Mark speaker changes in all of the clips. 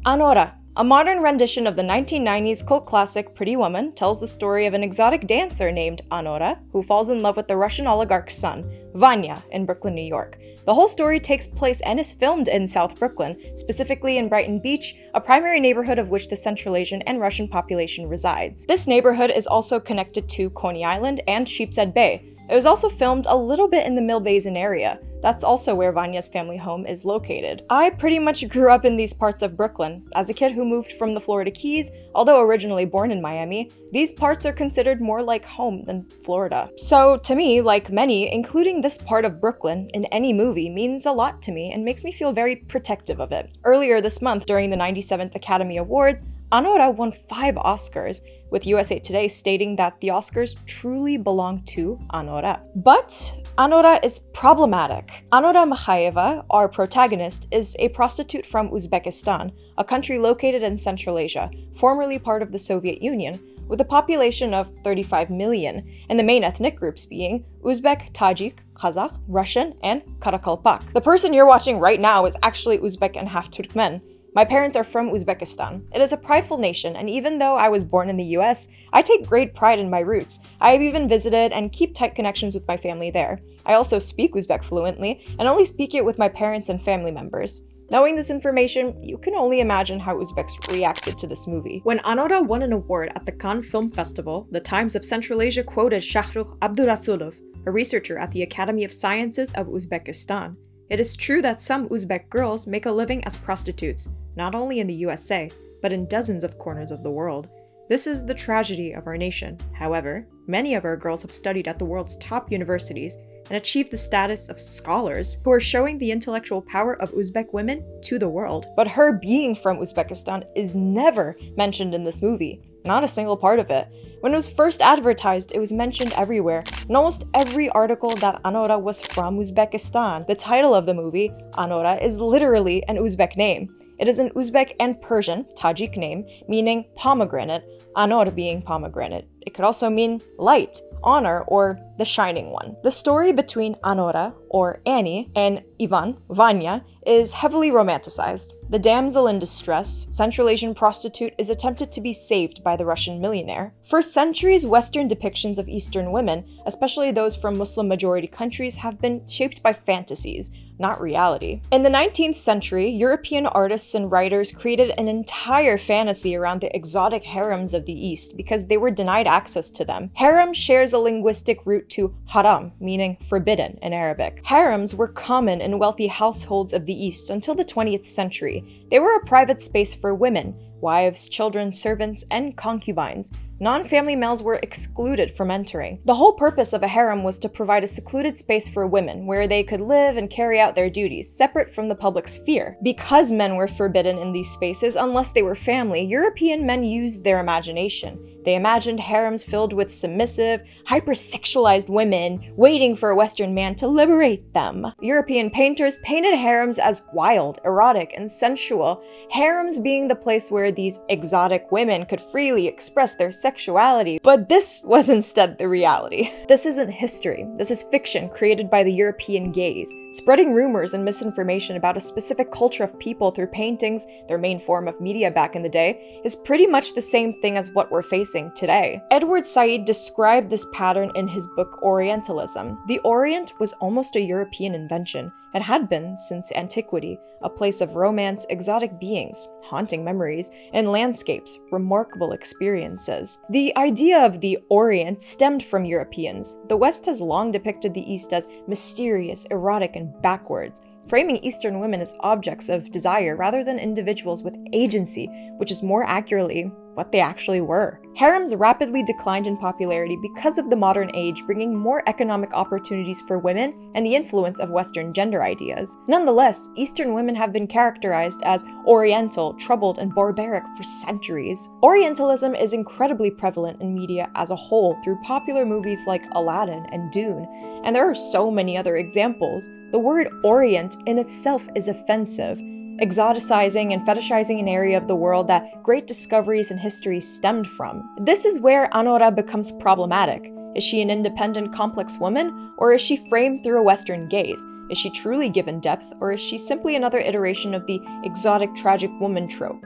Speaker 1: Anora, a modern rendition of the 1990s cult classic Pretty Woman, tells the story of an exotic dancer named Anora who falls in love with the Russian oligarch's son, Vanya, in Brooklyn, New York. The whole story takes place and is filmed in South Brooklyn, specifically in Brighton Beach, a primary neighborhood of which the Central Asian and Russian population resides. This neighborhood is also connected to Coney Island and Sheepshead Bay. It was also filmed a little bit in the Mill Basin area. That's also where Vanya's family home is located. I pretty much grew up in these parts of Brooklyn. As a kid who moved from the Florida Keys, although originally born in Miami, these parts are considered more like home than Florida. So to me, like many, including this part of Brooklyn in any movie means a lot to me and makes me feel very protective of it. Earlier this month, during the 97th Academy Awards, Anora won 5 Oscars, with USA Today stating that the Oscars truly belong to Anora. But Anora is problematic. Anora Makhayeva, our protagonist, is a prostitute from Uzbekistan, a country located in Central Asia, formerly part of the Soviet Union, with a population of 35 million, and the main ethnic groups being Uzbek, Tajik, Kazakh, Russian, and Karakalpak. The person you're watching right now is actually Uzbek and half Turkmen. My parents are from Uzbekistan. It is a prideful nation, and even though I was born in the US, I take great pride in my roots. I have even visited and keep tight connections with my family there. I also speak Uzbek fluently, and only speak it with my parents and family members. Knowing this information, you can only imagine how Uzbeks reacted to this movie. When Anora won an award at the Cannes Film Festival, the Times of Central Asia quoted Shahrukh Abdurasulov, a researcher at the Academy of Sciences of Uzbekistan. It is true that some Uzbek girls make a living as prostitutes, not only in the USA, but in dozens of corners of the world. This is the tragedy of our nation. However, many of our girls have studied at the world's top universities and achieved the status of scholars who are showing the intellectual power of Uzbek women to the world. But her being from Uzbekistan is never mentioned in this movie. Not a single part of it. When it was first advertised, it was mentioned everywhere. In almost every article that Anora was from Uzbekistan. The title of the movie, Anora, is literally an Uzbek name. It is an Uzbek and Persian, Tajik name, meaning pomegranate, Anor being pomegranate. It could also mean light, honor, or the shining one. The story between Anora, or Annie, and Ivan, Vanya, is heavily romanticized. The damsel in distress, Central Asian prostitute, is attempted to be saved by the Russian millionaire. For centuries, Western depictions of Eastern women, especially those from Muslim-majority countries, have been shaped by fantasies, not reality. In the 19th century, European artists and writers created an entire fantasy around the exotic harems of the East because they were denied access to them. Harem shares a linguistic root to haram, meaning forbidden in Arabic. Harems were common in wealthy households of the East until the 20th century. They were a private space for women, wives, children, servants, and concubines. Non-family males were excluded from entering. The whole purpose of a harem was to provide a secluded space for women where they could live and carry out their duties, separate from the public sphere. Because men were forbidden in these spaces unless they were family, European men used their imagination. They imagined harems filled with submissive, hypersexualized women waiting for a Western man to liberate them. European painters painted harems as wild, erotic, and sensual, harems being the place where these exotic women could freely express their sexuality. But this was instead the reality. This isn't history. This is fiction created by the European gaze. Spreading rumors and misinformation about a specific culture of people through paintings, their main form of media back in the day, is pretty much the same thing as what we're facing today. Edward Said described this pattern in his book Orientalism. The Orient was almost a European invention, and had been since antiquity, a place of romance, exotic beings, haunting memories, and landscapes, remarkable experiences. The idea of the Orient stemmed from Europeans. The West has long depicted the East as mysterious, erotic, and backwards, framing Eastern women as objects of desire rather than individuals with agency, which is more accurately what they actually were. Harems rapidly declined in popularity because of the modern age bringing more economic opportunities for women and the influence of Western gender ideas. Nonetheless, Eastern women have been characterized as Oriental, troubled, and barbaric for centuries. Orientalism is incredibly prevalent in media as a whole through popular movies like Aladdin and Dune, and there are so many other examples. The word Orient in itself is offensive, exoticizing and fetishizing an area of the world that great discoveries and history stemmed from. This is where Anora becomes problematic. Is she an independent, complex woman, or is she framed through a Western gaze? Is she truly given depth, or is she simply another iteration of the exotic, tragic woman trope?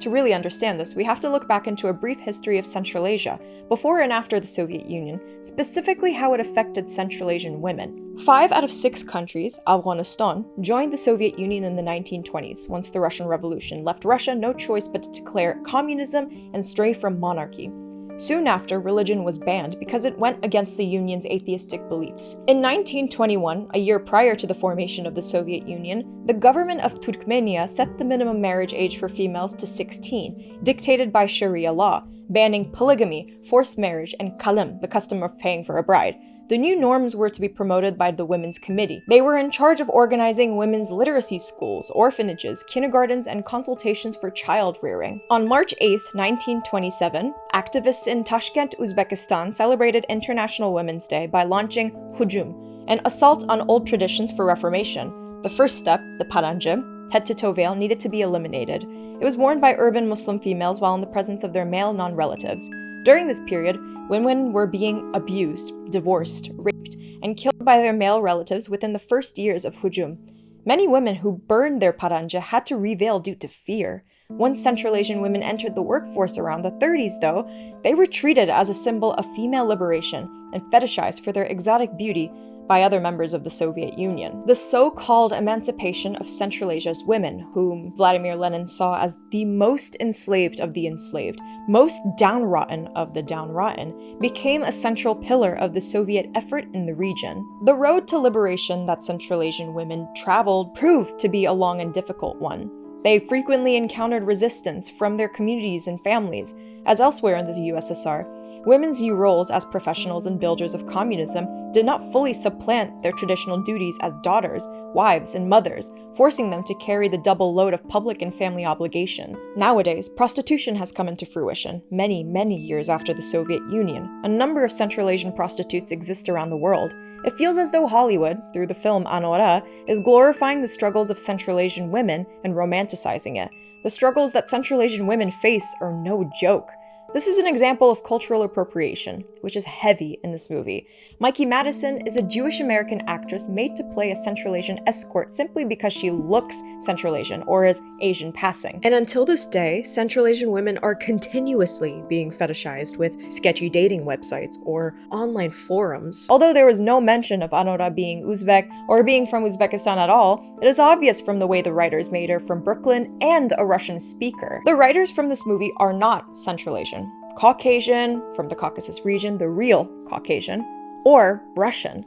Speaker 1: To really understand this, we have to look back into a brief history of Central Asia, before and after the Soviet Union, specifically how it affected Central Asian women. 5 out of 6 countries, Afghanistan, joined the Soviet Union in the 1920s, once the Russian Revolution left Russia no choice but to declare communism and stray from monarchy. Soon after, religion was banned because it went against the Union's atheistic beliefs. In 1921, a year prior to the formation of the Soviet Union, the government of Turkmenia set the minimum marriage age for females to 16, dictated by Sharia law, banning polygamy, forced marriage, and kalim, the custom of paying for a bride. The new norms were to be promoted by the Women's Committee. They were in charge of organizing women's literacy schools, orphanages, kindergartens, and consultations for child rearing. On March 8, 1927, activists in Tashkent, Uzbekistan celebrated International Women's Day by launching Hujum, an assault on old traditions for reformation. The first step, the paranje, head-to-toe veil, needed to be eliminated. It was worn by urban Muslim females while in the presence of their male non-relatives. During this period, women were being abused, divorced, raped, and killed by their male relatives within the first years of Hujum. Many women who burned their paranja had to reveal due to fear. Once Central Asian women entered the workforce around the 30s, though, they were treated as a symbol of female liberation and fetishized for their exotic beauty by other members of the Soviet Union. The so-called emancipation of Central Asia's women, whom Vladimir Lenin saw as the most enslaved of the enslaved, most downrotten of the downrotten, became a central pillar of the Soviet effort in the region. The road to liberation that Central Asian women traveled proved to be a long and difficult one. They frequently encountered resistance from their communities and families. As elsewhere in the USSR, women's new roles as professionals and builders of communism did not fully supplant their traditional duties as daughters, wives, and mothers, forcing them to carry the double load of public and family obligations. Nowadays, prostitution has come into fruition, many, many years after the Soviet Union. A number of Central Asian prostitutes exist around the world. It feels as though Hollywood, through the film Anora, is glorifying the struggles of Central Asian women and romanticizing it. The struggles that Central Asian women face are no joke. This is an example of cultural appropriation, which is heavy in this movie. Mikey Madison is a Jewish-American actress made to play a Central Asian escort simply because she looks Central Asian or is Asian passing. And until this day, Central Asian women are continuously being fetishized with sketchy dating websites or online forums. Although there was no mention of Anora being Uzbek or being from Uzbekistan at all, it is obvious from the way the writers made her from Brooklyn and a Russian speaker. The writers from this movie are not Central Asian, Caucasian, from the Caucasus region, the real Caucasian, or Russian.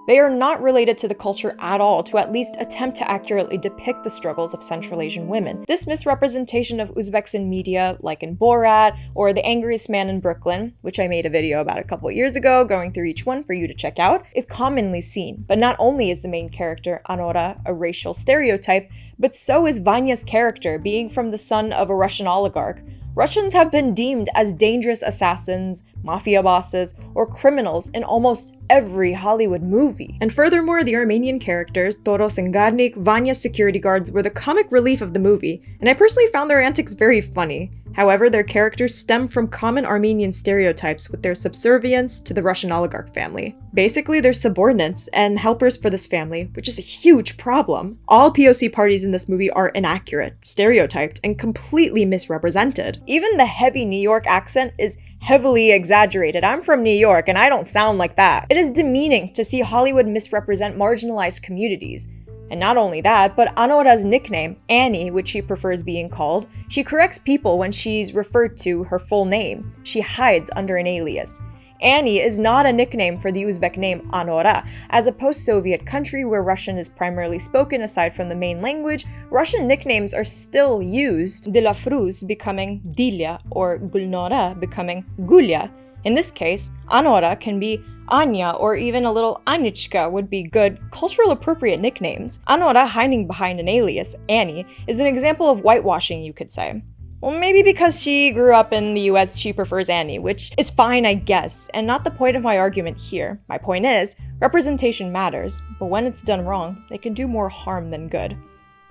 Speaker 1: They are not related to the culture at all to at least attempt to accurately depict the struggles of Central Asian women. This misrepresentation of Uzbeks in media, like in Borat or The Angriest Man in Brooklyn, which I made a video about a couple years ago, going through each one for you to check out, is commonly seen. But not only is the main character, Anora, a racial stereotype, but so is Vanya's character, being from the son of a Russian oligarch. Russians have been deemed as dangerous assassins, mafia bosses, or criminals in almost every Hollywood movie. And furthermore, the Armenian characters, Toros and Garnik, Vanya's security guards, were the comic relief of the movie, and I personally found their antics very funny. However, their characters stem from common Armenian stereotypes with their subservience to the Russian oligarch family. Basically, they're subordinates and helpers for this family, which is a huge problem. All POC parties in this movie are inaccurate, stereotyped, and completely misrepresented. Even the heavy New York accent is heavily exaggerated. I'm from New York and I don't sound like that. It is demeaning to see Hollywood misrepresent marginalized communities. And not only that, but Anora's nickname, Annie, which she prefers being called, she corrects people when she's referred to her full name. She hides under an alias. Annie is not a nickname for the Uzbek name Anora. As a post-Soviet country where Russian is primarily spoken aside from the main language, Russian nicknames are still used, de la Fruz becoming Dilya or Gulnora becoming Gulya. In this case, Anora can be Anya, or even a little Anichka would be good, cultural appropriate nicknames. Anora hiding behind an alias, Annie, is an example of whitewashing, you could say. Well, maybe because she grew up in the US, she prefers Annie, which is fine, I guess, and not the point of my argument here. My point is, representation matters, but when it's done wrong, it can do more harm than good.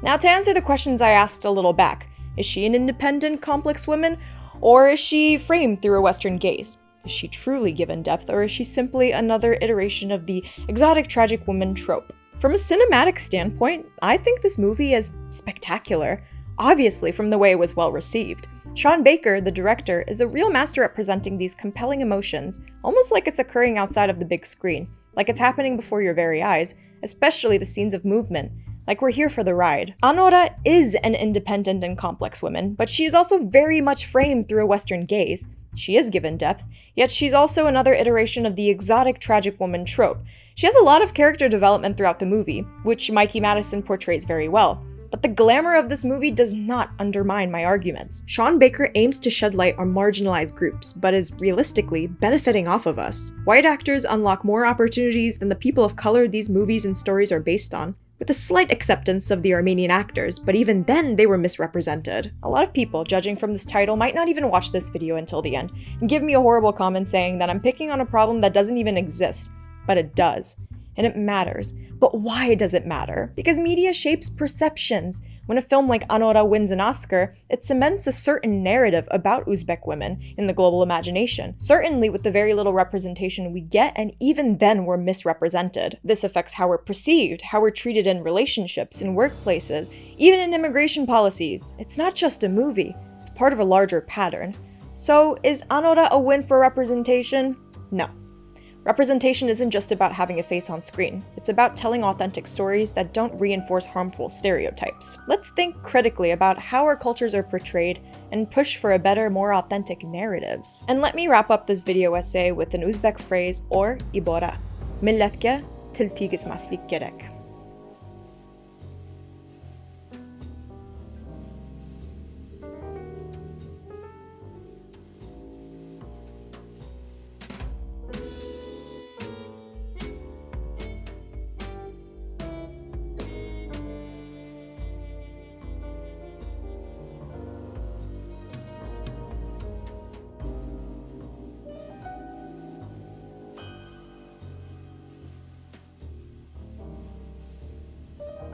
Speaker 1: Now, to answer the questions I asked a little back, is she an independent, complex woman, or is she framed through a Western gaze? Is she truly given depth, or is she simply another iteration of the exotic tragic woman trope? From a cinematic standpoint, I think this movie is spectacular. obviously from the way it was well received. Sean Baker, the director, is a real master at presenting these compelling emotions, almost like it's occurring outside of the big screen, like it's happening before your very eyes, especially the scenes of movement, like we're here for the ride. Anora is an independent and complex woman, but she is also very much framed through a Western gaze. She is given depth, yet she's also another iteration of the exotic tragic woman trope. She has a lot of character development throughout the movie, which Mikey Madison portrays very well. But the glamour of this movie does not undermine my arguments. Sean Baker aims to shed light on marginalized groups, but is realistically benefiting off of us. White actors unlock more opportunities than the people of color these movies and stories are based on, with a slight acceptance of the Armenian actors, but even then they were misrepresented. A lot of people, judging from this title, might not even watch this video until the end, and give me a horrible comment saying that I'm picking on a problem that doesn't even exist. But it does. And it matters. But why does it matter? Because media shapes perceptions. When a film like Anora wins an Oscar, it cements a certain narrative about Uzbek women in the global imagination, certainly with the very little representation we get, and even then we're misrepresented. This affects how we're perceived, how we're treated in relationships, in workplaces, even in immigration policies. It's not just a movie, it's part of a larger pattern. So is Anora a win for representation? No. Representation isn't just about having a face on screen. It's about telling authentic stories that don't reinforce harmful stereotypes. Let's think critically about how our cultures are portrayed and push for a better, more authentic narratives. And let me wrap up this video essay with an Uzbek phrase or ibora. Milletke til tigis maslik gerek.